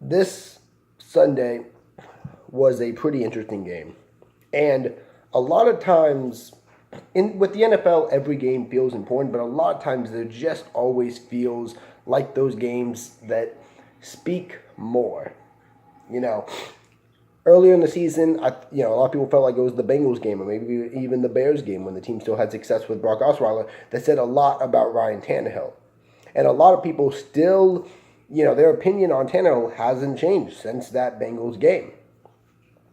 This Sunday was a pretty interesting game. And a lot of times, with the NFL, every game feels important, but a lot of times there just always feels like those games that speak more. You know, earlier in the season, a lot of people felt like it was the Bengals game or maybe even the Bears game when the team still had success with Brock Osweiler that said a lot about Ryan Tannehill. And a lot of people still, their opinion on Tannehill hasn't changed since that Bengals game.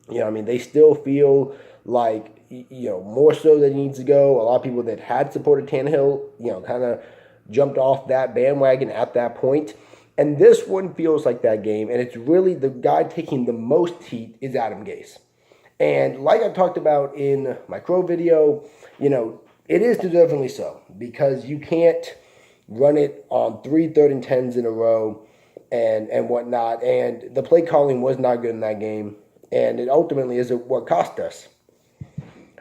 They still feel like, more so that he needs to go. A lot of people that had supported Tannehill, kind of jumped off that bandwagon at that point. And this one feels like that game, and it's really the guy taking the most heat is Adam Gase. And like I talked about in my Crow video, it is deservingly so because you can't run it on 3 3rd and 10s in a row and whatnot. And the play calling was not good in that game, and it ultimately is what cost us.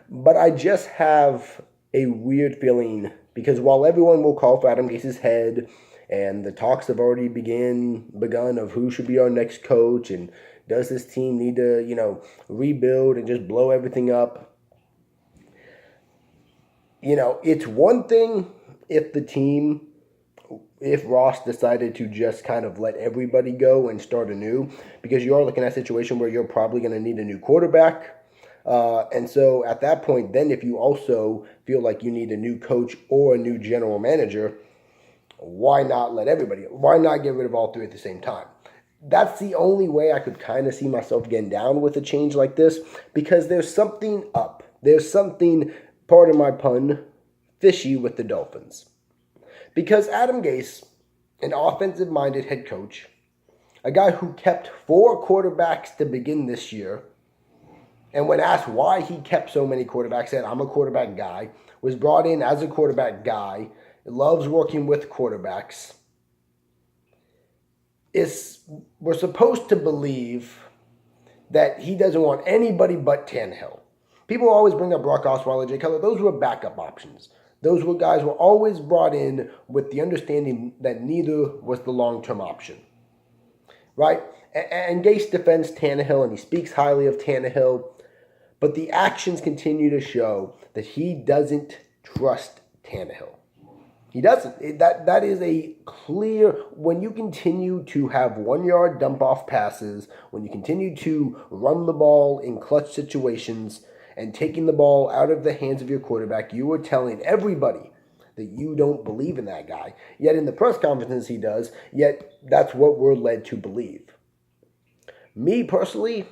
But I just have a weird feeling because while everyone will call for Adam Gase's head, and the talks have already begun of who should be our next coach, and does this team need to, rebuild and just blow everything up? It's one thing if Ross decided to just kind of let everybody go and start anew, because you are looking at a situation where you're probably going to need a new quarterback. And so at that point, then if you also feel like you need a new coach or a new general manager, why not get rid of all three at the same time? That's the only way I could kind of see myself getting down with a change like this, because there's something up. There's something, pardon my pun, fishy with the Dolphins. Because Adam Gase, an offensive-minded head coach, a guy who kept 4 quarterbacks to begin this year, and when asked why he kept so many quarterbacks, said, I'm a quarterback guy, was brought in as a quarterback guy, loves working with quarterbacks. We're supposed to believe that he doesn't want anybody but Tannehill. People always bring up Brock Osweiler, Jay Cutler. Those were backup options. Those were guys who were always brought in with the understanding that neither was the long-term option. Right? And Gase defends Tannehill, and he speaks highly of Tannehill, but the actions continue to show that he doesn't trust Tannehill. He doesn't. That is a clear, when you continue to have 1-yard dump-off passes, when you continue to run the ball in clutch situations and taking the ball out of the hands of your quarterback, you are telling everybody that you don't believe in that guy. Yet in the press conferences he does, yet that's what we're led to believe. Me personally,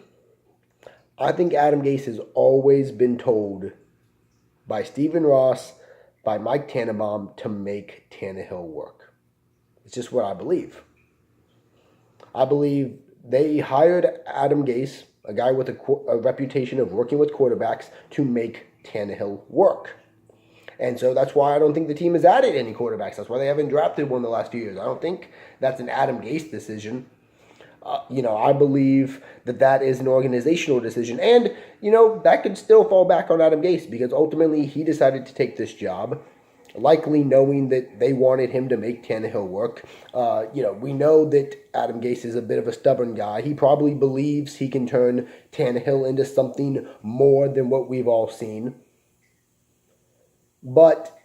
I think Adam Gase has always been told by Stephen Ross, by Mike Tannenbaum, to make Tannehill work. It's just what I believe. I believe they hired Adam Gase, a guy with a reputation of working with quarterbacks, to make Tannehill work. And so that's why I don't think the team has added any quarterbacks. That's why they haven't drafted one the last few years. I don't think that's an Adam Gase decision. I believe that is an organizational decision. And, that could still fall back on Adam Gase because ultimately he decided to take this job, likely knowing that they wanted him to make Tannehill work. We know that Adam Gase is a bit of a stubborn guy. He probably believes he can turn Tannehill into something more than what we've all seen. But,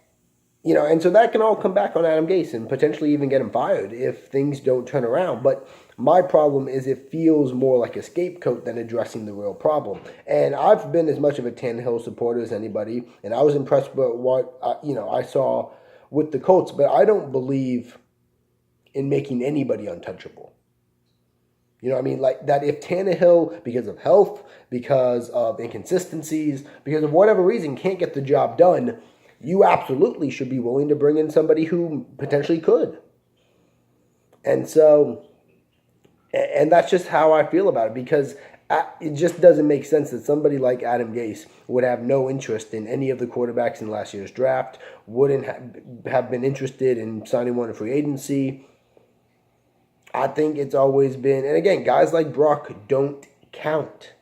and so that can all come back on Adam Gase and potentially even get him fired if things don't turn around. But my problem is it feels more like a scapegoat than addressing the real problem. And I've been as much of a Tannehill supporter as anybody, and I was impressed with what I saw with the Colts, but I don't believe in making anybody untouchable. Like that if Tannehill, because of health, because of inconsistencies, because of whatever reason, can't get the job done, you absolutely should be willing to bring in somebody who potentially could. And so, and that's just how I feel about it, because it just doesn't make sense that somebody like Adam Gase would have no interest in any of the quarterbacks in last year's draft, wouldn't have been interested in signing one in free agency. I think it's always been, and again, guys like Brock don't count.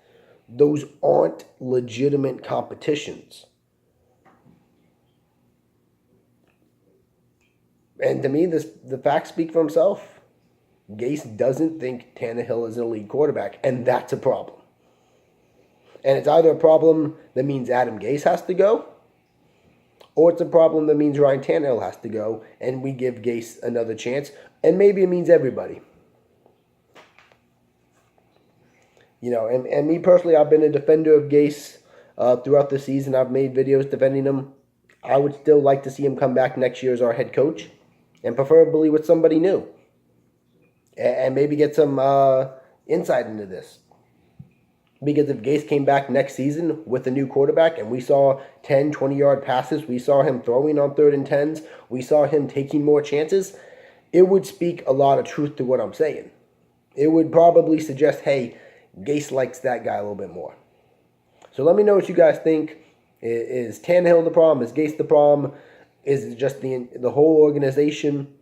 Those aren't legitimate competitions. And to me, the facts speak for themselves. Gase doesn't think Tannehill is an elite quarterback, and that's a problem. And it's either a problem that means Adam Gase has to go, or it's a problem that means Ryan Tannehill has to go, and we give Gase another chance, and maybe it means everybody. And me personally, I've been a defender of Gase throughout the season. I've made videos defending him. I would still like to see him come back next year as our head coach, and preferably with somebody new, and maybe get some insight into this. Because if Gase came back next season with a new quarterback and we saw 10, 20-yard passes, we saw him throwing on 3rd and 10s, we saw him taking more chances, it would speak a lot of truth to what I'm saying. It would probably suggest, hey, Gase likes that guy a little bit more. So let me know what you guys think. Is Tannehill the problem? Is Gase the problem? Is it just the whole organization?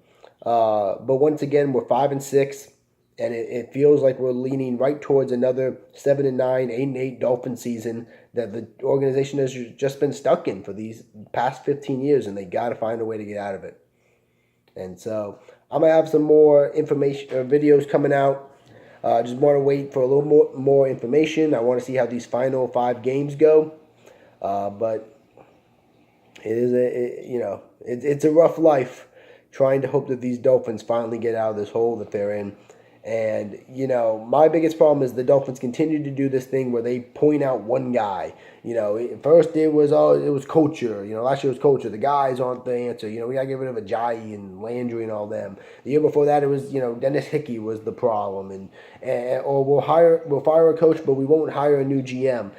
But once again, we're 5-6. And it feels like we're leaning right towards another 7-9, 8-8 Dolphin season that the organization has just been stuck in for these past 15 years, and they got to find a way to get out of it. And so I'm going to have some more information videos coming out. Just want to wait for a little more information. I want to see how these final 5 games go. But it is it's a rough life trying to hope that these Dolphins finally get out of this hole that they're in. And, my biggest problem is the Dolphins continue to do this thing where they point out one guy. First it was culture. Last year was culture. The guys aren't the answer. We got to get rid of Ajayi and Landry and all them. The year before that it was, Dennis Hickey was the problem. Or we'll fire a coach, but we won't hire a new GM.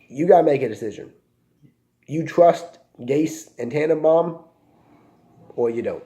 You got to make a decision. You trust Gase and Tannenbaum, or you don't.